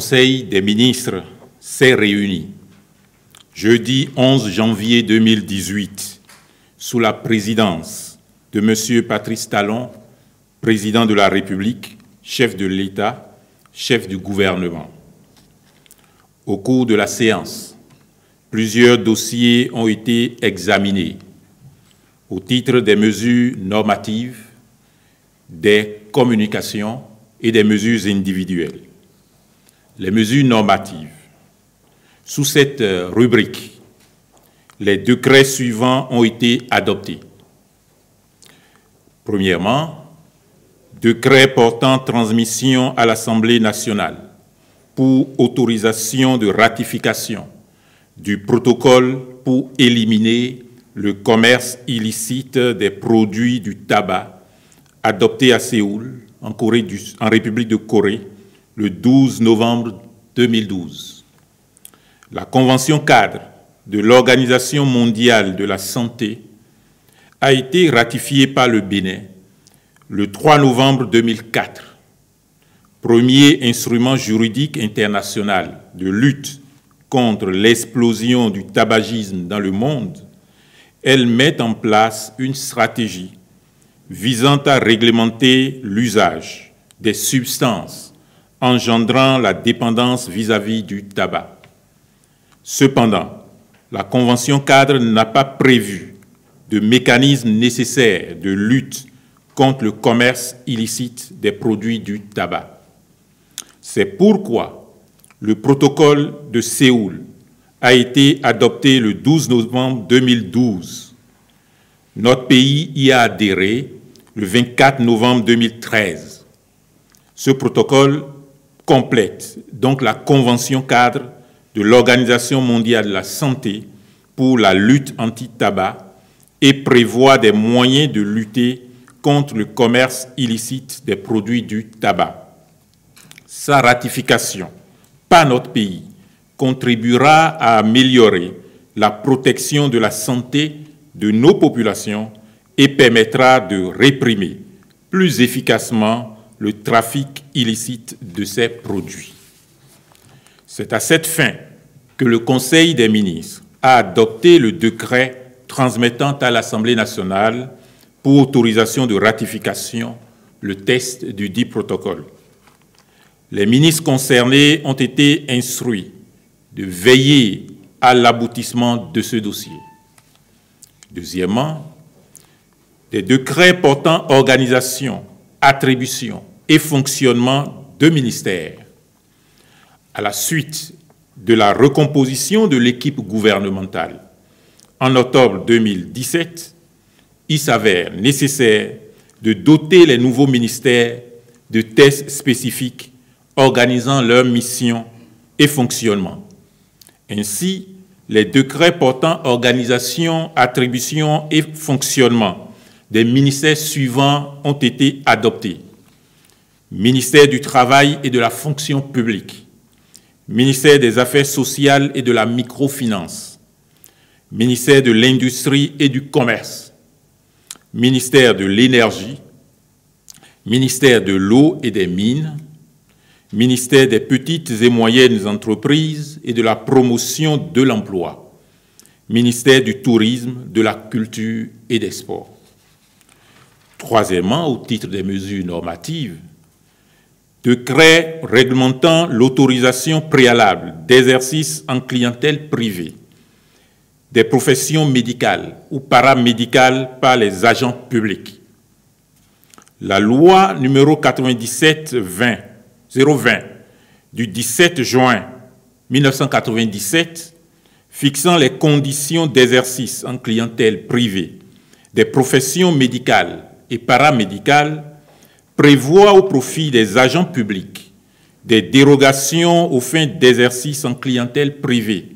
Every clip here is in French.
Conseil des ministres s'est réuni jeudi 11 janvier 2018 sous la présidence de M. Patrice Talon, président de la République, chef de l'État, chef du gouvernement. Au cours de la séance, plusieurs dossiers ont été examinés au titre des mesures normatives, des communications et des mesures individuelles. Les mesures normatives. Sous cette rubrique, les décrets suivants ont été adoptés. Premièrement, décret portant transmission à l'Assemblée nationale pour autorisation de ratification du protocole pour éliminer le commerce illicite des produits du tabac adopté à Séoul, en République de Corée, le 12 novembre 2012. La Convention cadre de l'Organisation mondiale de la santé a été ratifiée par le Bénin le 3 novembre 2004. Premier instrument juridique international de lutte contre l'explosion du tabagisme dans le monde, elle met en place une stratégie visant à réglementer l'usage des substances engendrant la dépendance vis-à-vis du tabac. Cependant, la Convention cadre n'a pas prévu de mécanisme nécessaire de lutte contre le commerce illicite des produits du tabac. C'est pourquoi le protocole de Séoul a été adopté le 12 novembre 2012. Notre pays y a adhéré le 24 novembre 2013. Ce protocole complète donc la Convention cadre de l'Organisation mondiale de la santé pour la lutte anti-tabac et prévoit des moyens de lutter contre le commerce illicite des produits du tabac. Sa ratification par notre pays contribuera à améliorer la protection de la santé de nos populations et permettra de réprimer plus efficacement le trafic illicite de ces produits. C'est à cette fin que le Conseil des ministres a adopté le décret transmettant à l'Assemblée nationale pour autorisation de ratification le texte du dit protocole. Les ministres concernés ont été instruits de veiller à l'aboutissement de ce dossier. Deuxièmement, des décrets portant organisation, attribution et fonctionnement de ministères. À la suite de la recomposition de l'équipe gouvernementale en octobre 2017, il s'avère nécessaire de doter les nouveaux ministères de tests spécifiques organisant leur mission et fonctionnement. Ainsi, les décrets portant organisation, attribution et fonctionnement des ministères suivants ont été adoptés. Ministère du Travail et de la Fonction publique, Ministère des Affaires sociales et de la microfinance, Ministère de l'Industrie et du Commerce, Ministère de l'Énergie, Ministère de l'Eau et des Mines, Ministère des Petites et Moyennes Entreprises et de la Promotion de l'Emploi, Ministère du Tourisme, de la Culture et des Sports. Troisièmement, au titre des mesures normatives, décret réglementant l'autorisation préalable d'exercice en clientèle privée des professions médicales ou paramédicales par les agents publics. La loi numéro 97-020 du 17 juin 1997 fixant les conditions d'exercice en clientèle privée des professions médicales et paramédicales prévoit au profit des agents publics des dérogations aux fins d'exercice en clientèle privée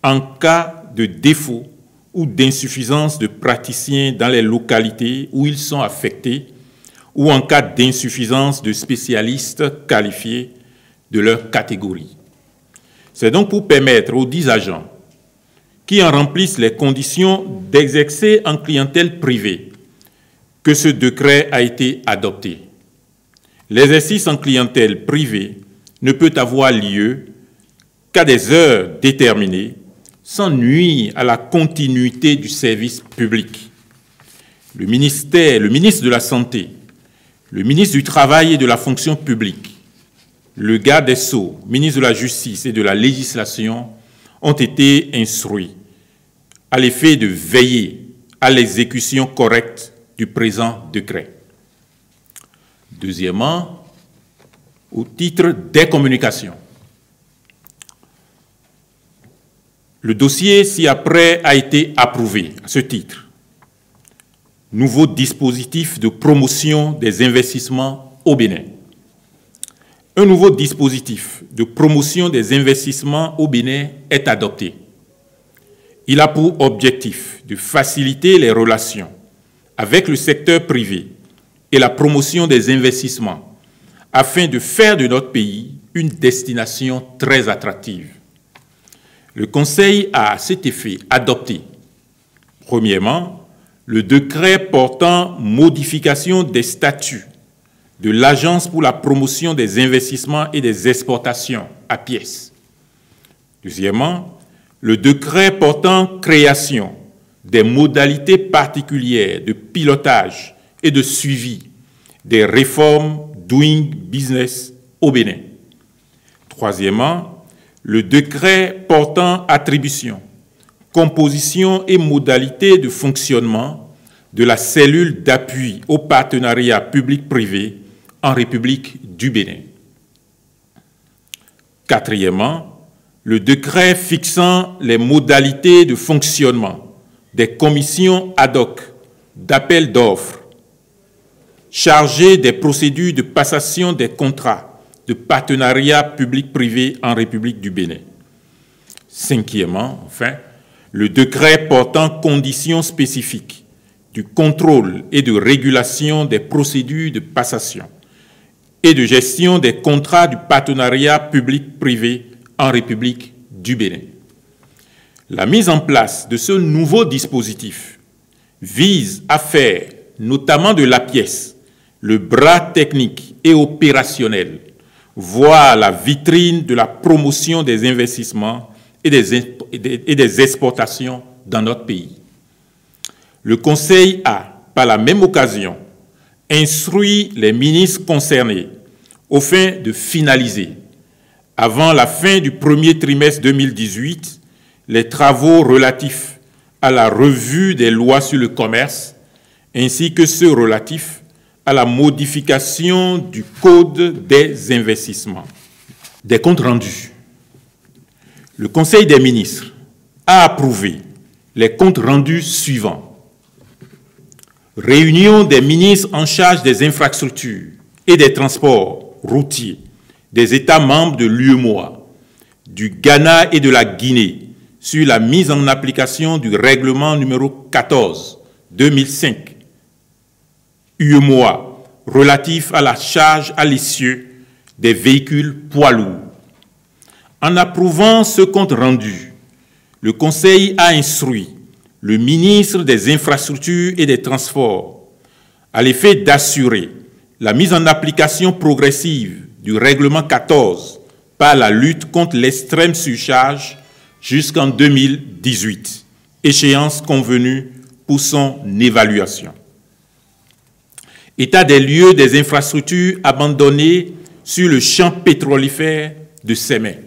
en cas de défaut ou d'insuffisance de praticiens dans les localités où ils sont affectés ou en cas d'insuffisance de spécialistes qualifiés de leur catégorie. C'est donc pour permettre aux 10 agents qui en remplissent les conditions d'exercer en clientèle privée que ce décret a été adopté. L'exercice en clientèle privée ne peut avoir lieu qu'à des heures déterminées, sans nuire à la continuité du service public. Le ministre de la Santé, le ministre du Travail et de la Fonction publique, le garde des Sceaux, ministre de la Justice et de la Législation ont été instruits à l'effet de veiller à l'exécution correcte du présent décret. Deuxièmement, au titre des communications, le dossier ci-après a été approuvé à ce titre. Nouveau dispositif de promotion des investissements au Bénin. Un nouveau dispositif de promotion des investissements au Bénin est adopté. Il a pour objectif de faciliter les relations avec le secteur privé et la promotion des investissements afin de faire de notre pays une destination très attractive. Le Conseil a à cet effet adopté, premièrement, le décret portant modification des statuts de l'Agence pour la promotion des investissements et des exportations à pièces. Deuxièmement, le décret portant création des modalités particulières de pilotage et de suivi des réformes Doing Business au Bénin. Troisièmement, le décret portant attribution, composition et modalités de fonctionnement de la cellule d'appui au partenariat public-privé en République du Bénin. Quatrièmement, le décret fixant les modalités de fonctionnement des commissions ad hoc d'appel d'offres chargées des procédures de passation des contrats de partenariat public-privé en République du Bénin. Cinquièmement, enfin, le décret portant conditions spécifiques du contrôle et de régulation des procédures de passation et de gestion des contrats du partenariat public-privé en République du Bénin. La mise en place de ce nouveau dispositif vise à faire, notamment de la pièce, le bras technique et opérationnel, voire la vitrine de la promotion des investissements et des exportations dans notre pays. Le Conseil a, par la même occasion, instruit les ministres concernés au fin de finaliser, avant la fin du premier trimestre 2018, les travaux relatifs à la revue des lois sur le commerce, ainsi que ceux relatifs à la modification du Code des investissements. Des comptes rendus. Le Conseil des ministres a approuvé les comptes rendus suivants. Réunion des ministres en charge des infrastructures et des transports routiers des États membres de l'UEMOA, du Ghana et de la Guinée sur la mise en application du règlement numéro 14/2005 UEMOA relatif à la charge à l'essieu des véhicules poids lourds. En approuvant ce compte rendu, le Conseil a instruit le ministre des Infrastructures et des Transports à l'effet d'assurer la mise en application progressive du règlement 14 par la lutte contre l'extrême surcharge jusqu'en 2018, échéance convenue pour son évaluation. État des lieux des infrastructures abandonnées sur le champ pétrolifère de Sémé.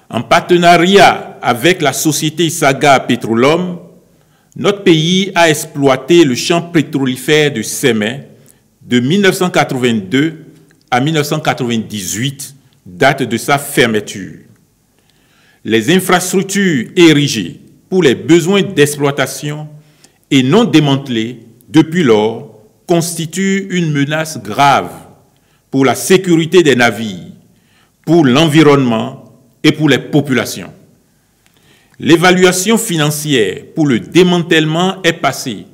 En partenariat avec la société Saga Petroleum, notre pays a exploité le champ pétrolifère de Sémé de 1982 à 1998, date de sa fermeture. Les infrastructures érigées pour les besoins d'exploitation et non démantelées depuis lors constituent une menace grave pour la sécurité des navires, pour l'environnement et pour les populations. L'évaluation financière pour le démantèlement est passée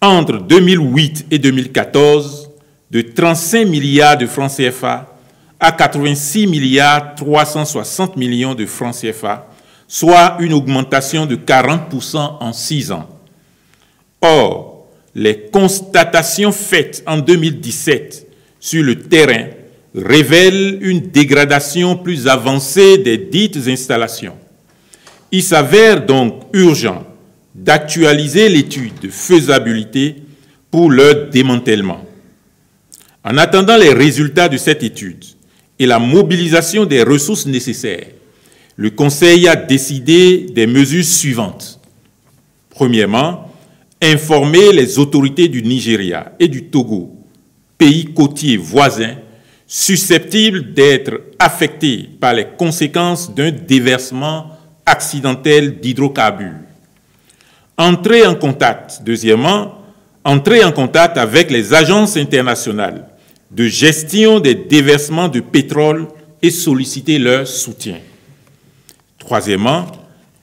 entre 2008 et 2014 de 35 milliards de francs CFA à 86 milliards 360 millions de francs CFA, soit une augmentation de 40% en 6 ans. Or, les constatations faites en 2017 sur le terrain révèlent une dégradation plus avancée des dites installations. Il s'avère donc urgent d'actualiser l'étude de faisabilité pour leur démantèlement. En attendant les résultats de cette étude et la mobilisation des ressources nécessaires, le Conseil a décidé des mesures suivantes. Premièrement, informer les autorités du Nigeria et du Togo, pays côtiers voisins, susceptibles d'être affectés par les conséquences d'un déversement accidentel d'hydrocarbures. Deuxièmement, entrer en contact avec les agences internationales de gestion des déversements de pétrole et solliciter leur soutien. Troisièmement,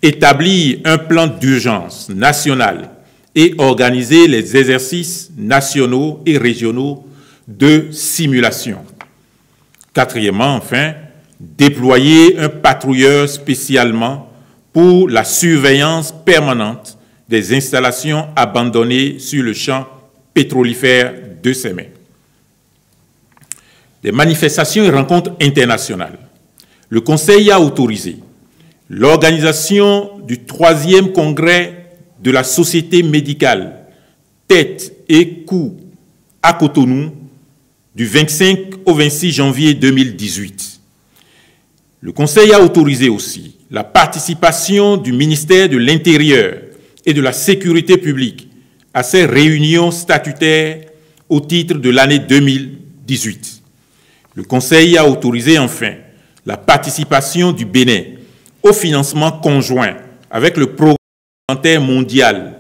établir un plan d'urgence national et organiser les exercices nationaux et régionaux de simulation. Quatrièmement, enfin, déployer un patrouilleur spécialement pour la surveillance permanente des installations abandonnées sur le champ pétrolifère de Sémé. Des manifestations et rencontres internationales. Le Conseil a autorisé l'organisation du 3e congrès de la Société médicale Tête et Cou à Cotonou du 25 au 26 janvier 2018. Le Conseil a autorisé aussi la participation du ministère de l'Intérieur et de la Sécurité publique à ces réunions statutaires au titre de l'année 2018. Le Conseil a autorisé enfin la participation du Bénin au financement conjoint avec le Programme alimentaire mondial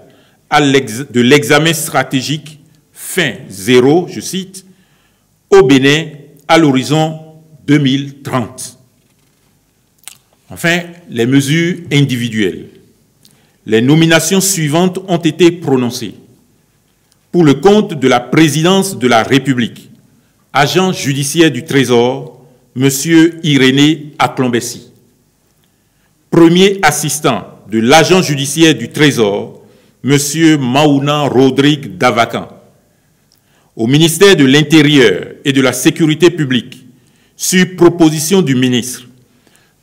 de l'examen stratégique fin zéro, je cite, au Bénin à l'horizon 2030. Enfin, les mesures individuelles. Les nominations suivantes ont été prononcées. Pour le compte de la présidence de la République, agent judiciaire du Trésor, M. Irénée Aklombessi. Premier assistant de l'agent judiciaire du Trésor, M. Maouna Rodrigue Davacan. Au ministère de l'Intérieur et de la Sécurité publique, sur proposition du ministre,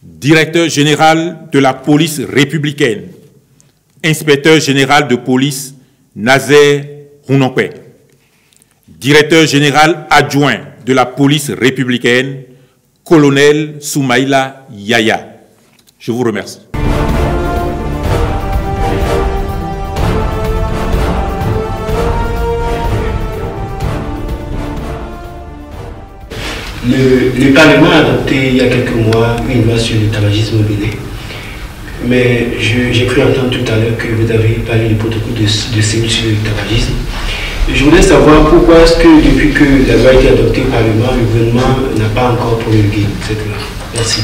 directeur général de la police républicaine, inspecteur général de police Nazer Rounompé, directeur général adjoint de la police républicaine, colonel Soumaïla Yaya. Je vous remercie. Le Parlement a adopté il y a quelques mois une loi sur le tabagisme au Bénin. Mais j'ai cru entendre tout à l'heure que vous avez parlé du protocole de cellule sur le tabagisme. Je voudrais savoir pourquoi est-ce que depuis que la loi a été adoptée au Parlement, le gouvernement n'a pas encore promulgué cette loi. Merci.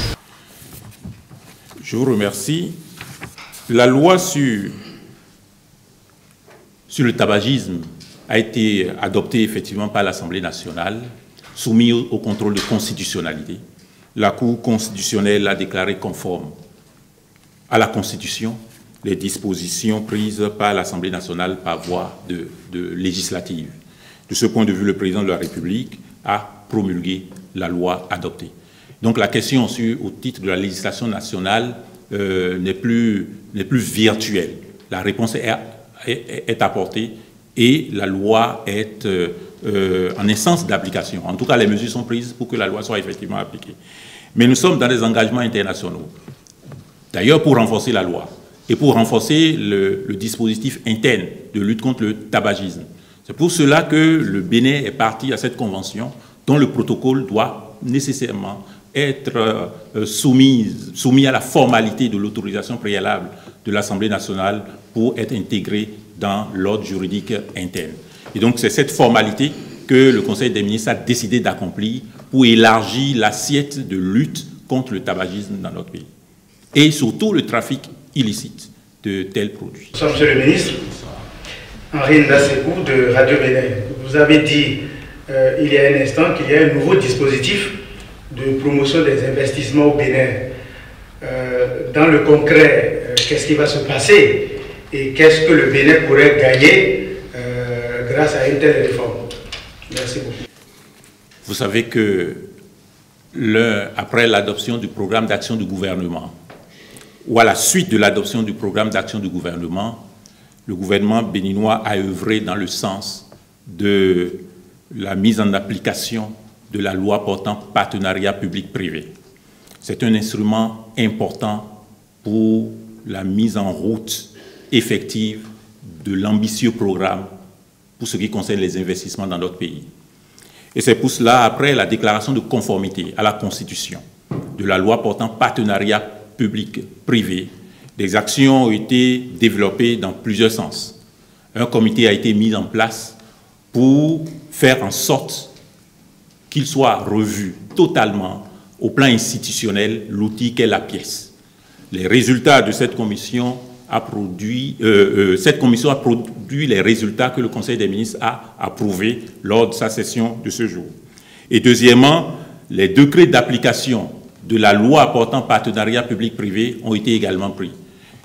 Je vous remercie. La loi sur le tabagisme a été adoptée effectivement par l'Assemblée nationale, soumise au contrôle de constitutionnalité. La Cour constitutionnelle a déclaré conforme à la Constitution les dispositions prises par l'Assemblée nationale par voie de législative. De ce point de vue, le président de la République a promulgué la loi adoptée. Donc la question au titre de la législation nationale n'est plus virtuelle. La réponse est apportée et la loi est en instance d'application. En tout cas, les mesures sont prises pour que la loi soit effectivement appliquée. Mais nous sommes dans des engagements internationaux. D'ailleurs, pour renforcer la loi et pour renforcer le dispositif interne de lutte contre le tabagisme. C'est pour cela que le Bénin est parti à cette convention dont le protocole doit nécessairement être soumis à la formalité de l'autorisation préalable de l'Assemblée nationale pour être intégré dans l'ordre juridique interne. Et donc c'est cette formalité que le Conseil des ministres a décidé d'accomplir pour élargir l'assiette de lutte contre le tabagisme dans notre pays. Et surtout le trafic illicite de tels produits. Monsieur le ministre, Henri Ndasekou de Radio Bénin, vous avez dit il y a un instant qu'il y a un nouveau dispositif de promotion des investissements au Bénin. Dans le concret, qu'est-ce qui va se passer et qu'est-ce que le Bénin pourrait gagner grâce à une telle réforme? Merci beaucoup. Vous savez que après l'adoption du programme d'action du gouvernement, ou à la suite de l'adoption du programme d'action du gouvernement, le gouvernement béninois a œuvré dans le sens de la mise en application de la loi portant partenariat public-privé. C'est un instrument important pour la mise en route effective de l'ambitieux programme pour ce qui concerne les investissements dans notre pays. Et c'est pour cela, après la déclaration de conformité à la Constitution de la loi portant partenariat public-privé, des actions ont été développées dans plusieurs sens. Un comité a été mis en place pour faire en sorte qu'il soit revu totalement au plan institutionnel l'outil qu'est la pièce. Les résultats de cette commission a produit les résultats que le Conseil des ministres a approuvés lors de sa session de ce jour. Et deuxièmement, les décrets d'application de la loi portant partenariat public-privé ont été également pris.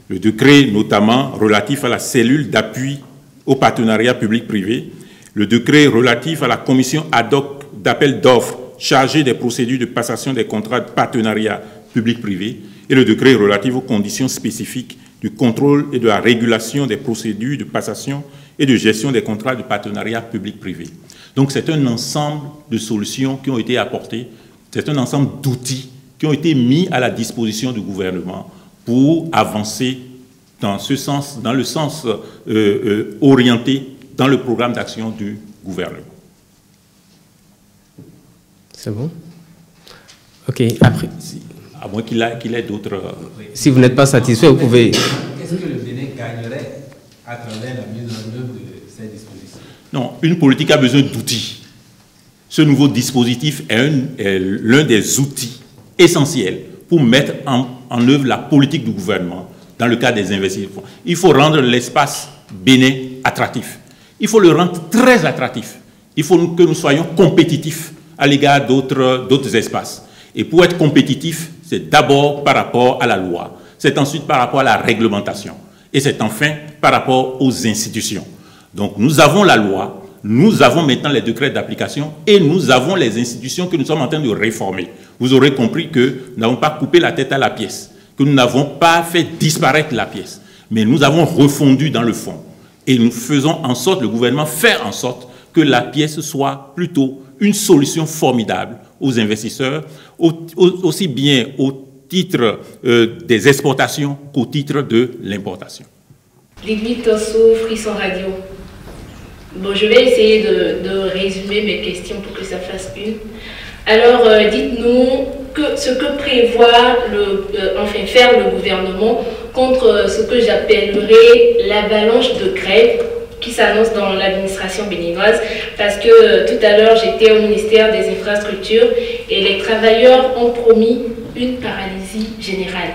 Le décret notamment relatif à la cellule d'appui au partenariat public-privé, le décret relatif à la commission ad hoc d'appel d'offres chargée des procédures de passation des contrats de partenariat public-privé et le décret relatif aux conditions spécifiques du contrôle et de la régulation des procédures de passation et de gestion des contrats de partenariat public-privé. Donc c'est un ensemble de solutions qui ont été apportées, c'est un ensemble d'outils qui ont été mis à la disposition du gouvernement pour avancer dans ce sens, dans le sens orienté dans le programme d'action du gouvernement. C'est bon? OK, après... À moins qu'il ait d'autres... Si vous n'êtes pas satisfait, vous pouvez... Qu'est-ce que le Bénin gagnerait à travers la mise en œuvre de ces dispositions? Non, une politique a besoin d'outils. Ce nouveau dispositif est l'un des outils essentiels pour mettre en œuvre la politique du gouvernement dans le cadre des investissements. Il faut rendre l'espace bénin attractif. Il faut le rendre très attractif. Il faut que nous soyons compétitifs à l'égard d'autres espaces. Et pour être compétitif, c'est d'abord par rapport à la loi, c'est ensuite par rapport à la réglementation, et c'est enfin par rapport aux institutions. Donc nous avons la loi, nous avons maintenant les décrets d'application, et nous avons les institutions que nous sommes en train de réformer. Vous aurez compris que nous n'avons pas coupé la tête à la pièce, que nous n'avons pas fait disparaître la pièce, mais nous avons refondu dans le fond. Et nous faisons en sorte, le gouvernement fait en sorte que la pièce soit plutôt une solution formidable aux investisseurs, aussi bien au titre des exportations qu'au titre de l'importation. Lydie Tosso, Frisson Radio. Bon, je vais essayer de résumer mes questions pour que ça fasse une. Alors, dites-nous ce que prévoit faire le gouvernement contre ce que j'appellerais l'avalanche de grève qui s'annonce dans l'administration béninoise, parce que tout à l'heure j'étais au ministère des Infrastructures et les travailleurs ont promis une paralysie générale.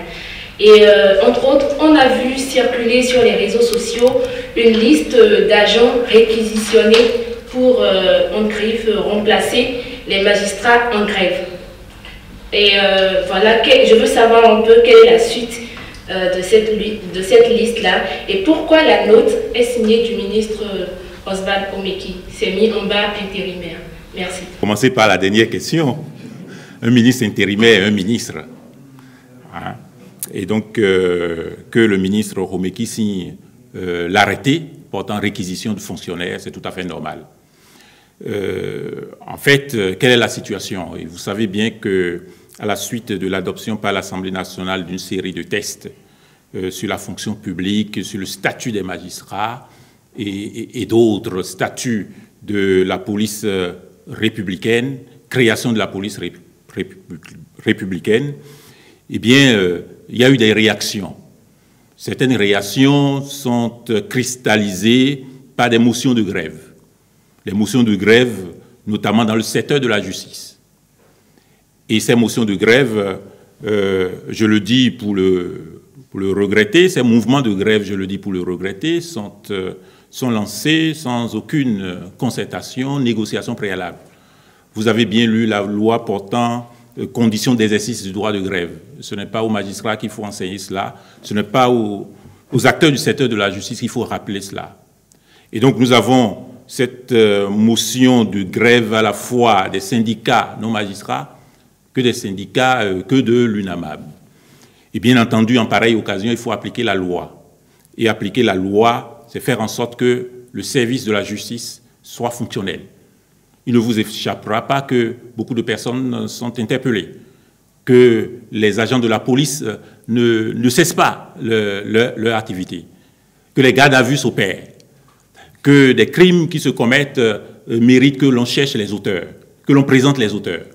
Et entre autres, on a vu circuler sur les réseaux sociaux une liste d'agents réquisitionnés pour, en griffe, remplacer les magistrats en grève. Et voilà, je veux savoir un peu quelle est la suite de cette liste-là et pourquoi la note est signée du ministre Oswald Omeki. C'est mis en bas intérimaire. Merci. Commencer par la dernière question. Un ministre intérimaire est un ministre. Hein? Et donc, que le ministre Omeki signe l'arrêté portant réquisition de fonctionnaires, c'est tout à fait normal. En fait, quelle est la situation? Et vous savez bien que à la suite de l'adoption par l'Assemblée nationale d'une série de textes sur la fonction publique, sur le statut des magistrats et d'autres statuts de la police républicaine, création de la police républicaine, eh bien, il y a eu des réactions. Certaines réactions sont cristallisées par des motions de grève. Les motions de grève, notamment dans le secteur de la justice. Et ces motions de grève, je le dis pour le regretter, ces mouvements de grève, je le dis pour le regretter, sont lancés sans aucune concertation, négociation préalable. Vous avez bien lu la loi portant conditions d'exercice du droit de grève. Ce n'est pas aux magistrats qu'il faut enseigner cela, ce n'est pas aux acteurs du secteur de la justice qu'il faut rappeler cela. Et donc nous avons cette motion de grève à la fois des syndicats non magistrats que des syndicats, que de l'UNAMAB. Et bien entendu, en pareille occasion, il faut appliquer la loi. Et appliquer la loi, c'est faire en sorte que le service de la justice soit fonctionnel. Il ne vous échappera pas que beaucoup de personnes sont interpellées, que les agents de la police ne cessent pas leur activité, que les gardes à vue s'opèrent, que des crimes qui se commettent méritent que l'on cherche les auteurs, que l'on présente les auteurs,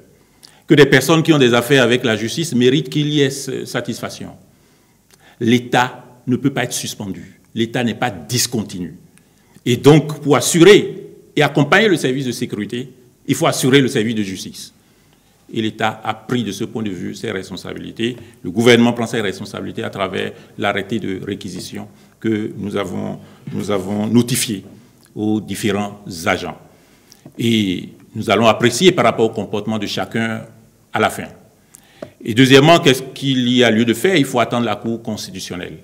que des personnes qui ont des affaires avec la justice méritent qu'il y ait satisfaction. L'État ne peut pas être suspendu, l'État n'est pas discontinu. Et donc, pour assurer et accompagner le service de sécurité, il faut assurer le service de justice. Et l'État a pris de ce point de vue ses responsabilités. Le gouvernement prend ses responsabilités à travers l'arrêté de réquisition que nous avons notifié aux différents agents. Et nous allons apprécier par rapport au comportement de chacun à la fin. Et deuxièmement, qu'est-ce qu'il y a lieu de faire? Il faut attendre la Cour constitutionnelle.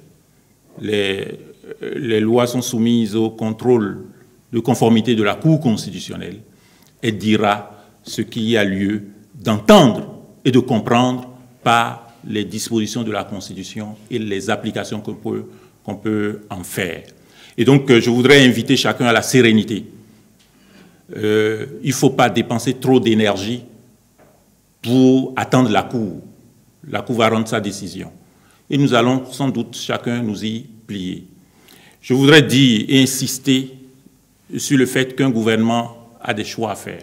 Les lois sont soumises au contrôle de conformité de la Cour constitutionnelle. Elle dira ce qu'il y a lieu d'entendre et de comprendre par les dispositions de la Constitution et les applications qu'on peut en faire. Et donc, je voudrais inviter chacun à la sérénité. Il ne faut pas dépenser trop d'énergie pour attendre la Cour. La Cour va rendre sa décision. Et nous allons sans doute chacun nous y plier. Je voudrais dire et insister sur le fait qu'un gouvernement a des choix à faire.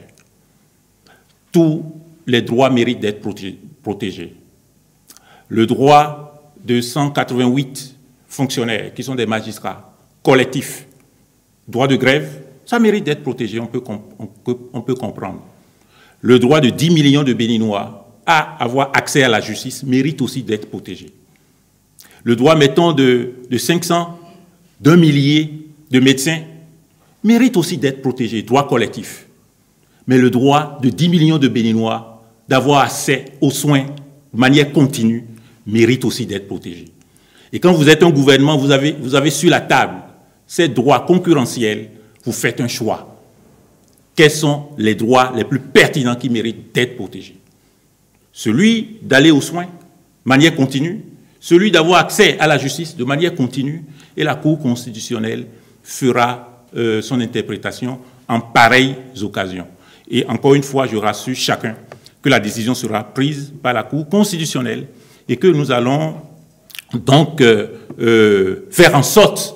Tous les droits méritent d'être protégés. Le droit de 188 fonctionnaires qui sont des magistrats collectifs, droit de grève, ça mérite d'être protégé, on peut comprendre. Le droit de 10 millions de Béninois à avoir accès à la justice mérite aussi d'être protégé. Le droit, mettons, de 500, d'un millier de médecins mérite aussi d'être protégé, droit collectif. Mais le droit de 10 millions de Béninois d'avoir accès aux soins de manière continue mérite aussi d'être protégé. Et quand vous êtes un gouvernement, vous avez sur la table ces droits concurrentiels, vous faites un choix. Quels sont les droits les plus pertinents qui méritent d'être protégés? Celui d'aller aux soins de manière continue, celui d'avoir accès à la justice de manière continue, et la Cour constitutionnelle fera son interprétation en pareilles occasions. Et encore une fois, je rassure chacun que la décision sera prise par la Cour constitutionnelle et que nous allons donc faire en sorte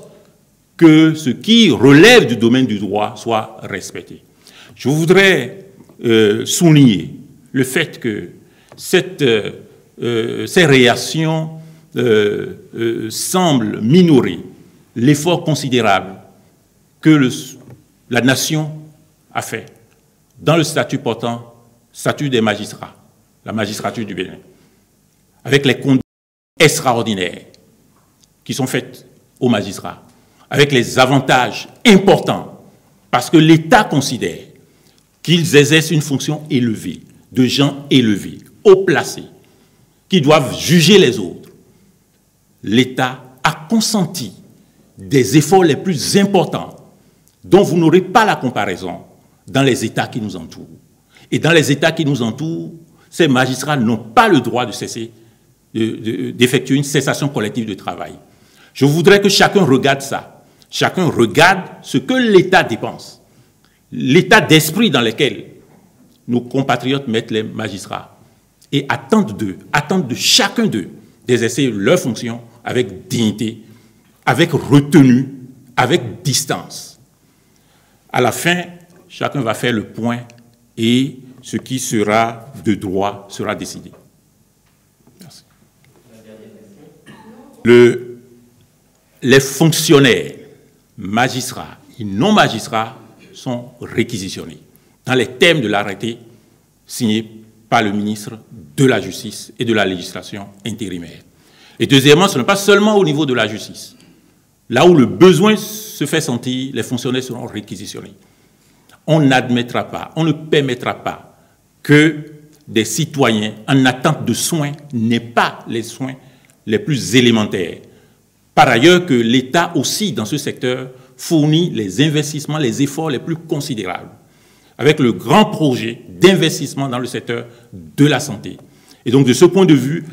que ce qui relève du domaine du droit soit respecté. Je voudrais souligner le fait que ces réactions semblent minorer l'effort considérable que la nation a fait dans le statut portant, statut des magistrats, la magistrature du Bénin, avec les conditions extraordinaires qui sont faites aux magistrats, avec les avantages importants, parce que l'État considère qu'ils exercent une fonction élevée, de gens élevés, haut placés, qui doivent juger les autres. L'État a consenti des efforts les plus importants dont vous n'aurez pas la comparaison dans les États qui nous entourent. Et dans les États qui nous entourent, ces magistrats n'ont pas le droit de cesser, d'effectuer une cessation collective de travail. Je voudrais que chacun regarde ça. Chacun regarde ce que l'État dépense. L'état d'esprit dans lequel nos compatriotes mettent les magistrats et attendent de chacun d'eux d'exercer leurs fonctions avec dignité, avec retenue, avec distance. À la fin, chacun va faire le point et ce qui sera de droit sera décidé. Merci. Les fonctionnaires, magistrats et non-magistrats sont réquisitionnés dans les termes de l'arrêté signé par le ministre de la Justice et de la législation intérimaire. Et deuxièmement, ce n'est pas seulement au niveau de la justice. Là où le besoin se fait sentir, les fonctionnaires seront réquisitionnés. On n'admettra pas, on ne permettra pas que des citoyens en attente de soins n'aient pas les soins les plus élémentaires. Par ailleurs, que l'État aussi, dans ce secteur, fournit les investissements, les efforts les plus considérables. avec le grand projet d'investissement dans le secteur de la santé. Et donc, de ce point de vue,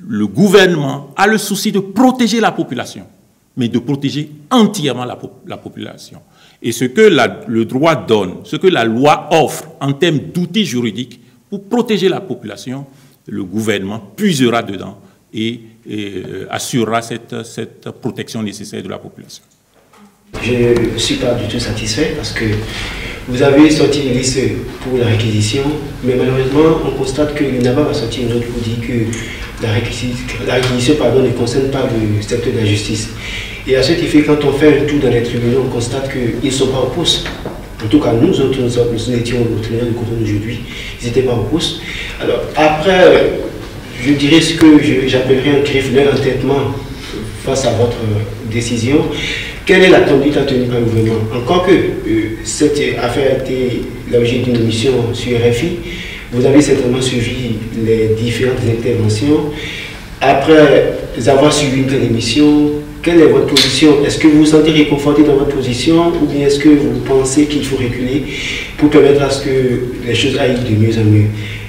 le gouvernement a le souci de protéger la population, mais de protéger entièrement la population. Et ce que le droit donne, ce que la loi offre en termes d'outils juridiques pour protéger la population, le gouvernement puisera dedans et assurera cette protection nécessaire de la population. Je ne suis pas du tout satisfait parce que vous avez sorti une liste pour la réquisition, mais malheureusement, on constate que l'UNAVA va sortir une autre pour dire que la réquisition ne concerne pas le secteur de la justice. Et à cet effet, quand on fait un tour dans les tribunaux, on constate qu'ils ne sont pas au pouce. En tout cas, nous autres, nous étions au tribunal de Cotonou aujourd'hui, ils n'étaient pas au pouce. Alors, après, je dirais ce que j'appellerais un griffe, l'entêtement face à votre décision. Quelle est la conduite à tenir par le gouvernement? Encore que cette affaire a été l'objet d'une émission sur RFI, vous avez certainement suivi les différentes interventions. Après avoir suivi une telle émission, quelle est votre position? Est-ce que vous vous sentez réconforté dans votre position ou bien est-ce que vous pensez qu'il faut reculer pour permettre à ce que les choses aillent de mieux en mieux?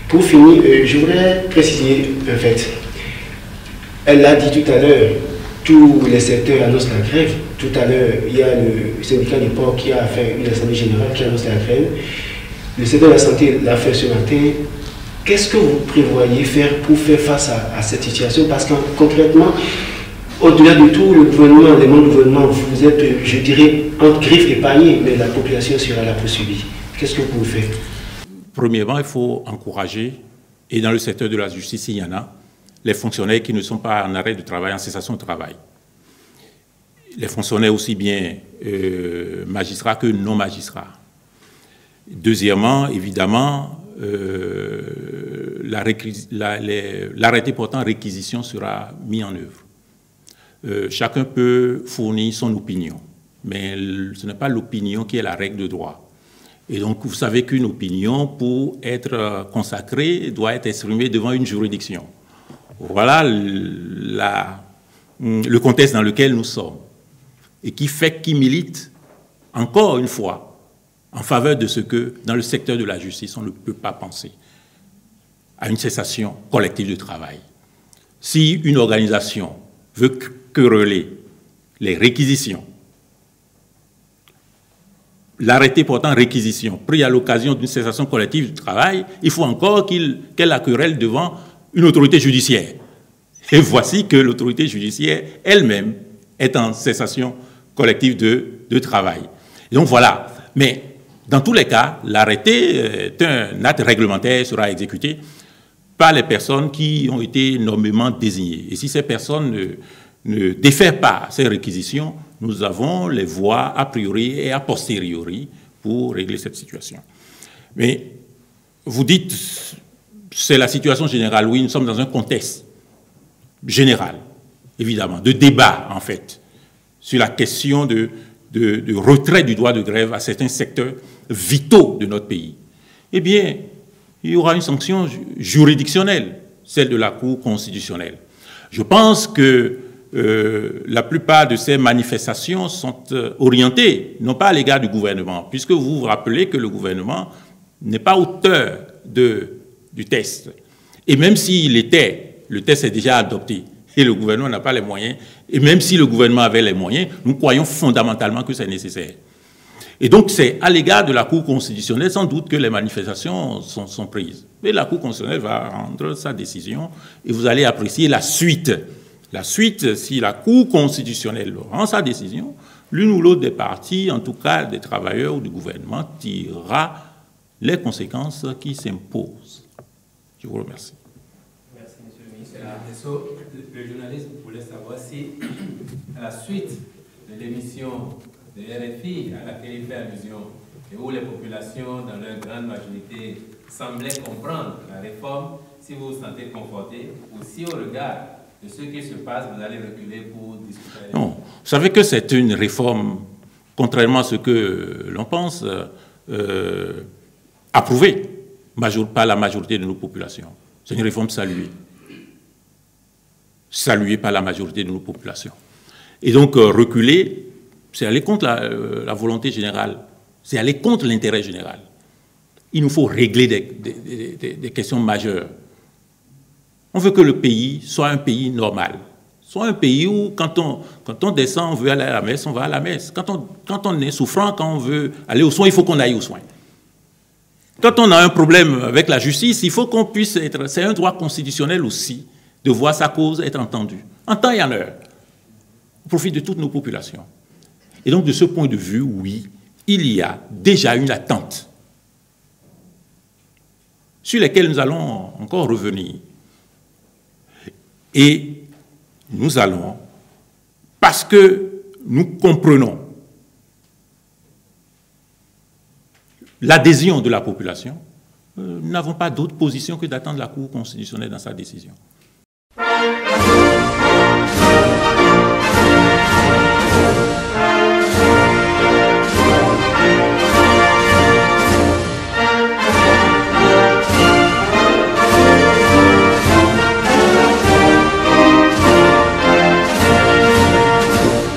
Pour finir, je voudrais préciser un fait. Elle l'a dit tout à l'heure, tous les secteurs annoncent la grève. Tout à l'heure, il y a le syndicat du port qui a fait une assemblée générale qui annonce la grève. Le secteur de la santé l'a fait ce matin. Qu'est-ce que vous prévoyez faire pour faire face à cette situation? Parce que concrètement, au-delà de tout, le gouvernement, les membres du gouvernement, vous êtes, je dirais, entre griffes et paniers, mais la population sera là pour subir. Qu'est-ce que vous pouvez faire? Premièrement, il faut encourager, et dans le secteur de la justice, il y en a, les fonctionnaires qui ne sont pas en arrêt de travail, en cessation de travail. Les fonctionnaires aussi bien magistrats que non magistrats. Deuxièmement, évidemment, l'arrêté portant réquisition sera mis en œuvre. Chacun peut fournir son opinion, mais ce n'est pas l'opinion qui est la règle de droit. Et donc, vous savez qu'une opinion, pour être consacrée, doit être exprimée devant une juridiction. Voilà le contexte dans lequel nous sommes et qui milite, encore une fois, en faveur de ce que, dans le secteur de la justice, on ne peut pas penser à une cessation collective de travail. Si une organisation veut quereller les réquisitions, l'arrêté portant réquisition pris à l'occasion d'une cessation collective de travail, il faut encore qu'elle la querelle devant une autorité judiciaire. Et voici que l'autorité judiciaire elle-même est en cessation collective de travail. Et donc voilà. Mais dans tous les cas, l'arrêté est un acte réglementaire, sera exécuté par les personnes qui ont été nommément désignées. Et si ces personnes ne défèrent pas ces réquisitions, nous avons les voies a priori et a posteriori pour régler cette situation. Mais vous dites, c'est la situation générale. Oui, nous sommes dans un contexte général, évidemment, de débat, en fait, sur la question de retrait du droit de grève à certains secteurs vitaux de notre pays. Eh bien, il y aura une sanction juridictionnelle, celle de la Cour constitutionnelle. Je pense que la plupart de ces manifestations sont orientées, non pas à l'égard du gouvernement, puisque vous vous rappelez que le gouvernement n'est pas auteur du test. Et même s'il était, le test est déjà adopté et le gouvernement n'a pas les moyens, et même si le gouvernement avait les moyens, nous croyons fondamentalement que c'est nécessaire. Et donc c'est à l'égard de la Cour constitutionnelle sans doute que les manifestations sont prises. Mais la Cour constitutionnelle va rendre sa décision et vous allez apprécier la suite. La suite, si la Cour constitutionnelle rend sa décision, l'une ou l'autre des parties, en tout cas des travailleurs ou du gouvernement, tirera les conséquences qui s'imposent. Je vous remercie. Merci, Monsieur le ministre. Le journaliste voulait savoir si, à la suite de l'émission de RFI à laquelle il fait allusion, et où les populations, dans leur grande majorité, semblaient comprendre la réforme, si vous vous sentez conforté, ou si au regard de ce qui se passe, vous allez reculer pour discuter. Non, vous savez que c'est une réforme, contrairement à ce que l'on pense, approuvée par la majorité de nos populations. C'est une réforme saluée. Saluée par la majorité de nos populations. Et donc, reculer, c'est aller contre la volonté générale, c'est aller contre l'intérêt général. il nous faut régler des questions majeures. On veut que le pays soit un pays normal. Soit un pays où, quand on descend, on veut aller à la messe, on va à la messe. Quand on est souffrant, quand on veut aller aux soins, il faut qu'on aille aux soins. Quand on a un problème avec la justice, il faut qu'on puisse être... C'est un droit constitutionnel aussi, de voir sa cause être entendue, en temps et en heure, au profit de toutes nos populations. Et donc, de ce point de vue, oui, il y a déjà une attente sur lesquelles nous allons encore revenir. Et nous allons, parce que nous comprenons l'adhésion de la population, nous n'avons pas d'autre position que d'attendre la Cour constitutionnelle dans sa décision.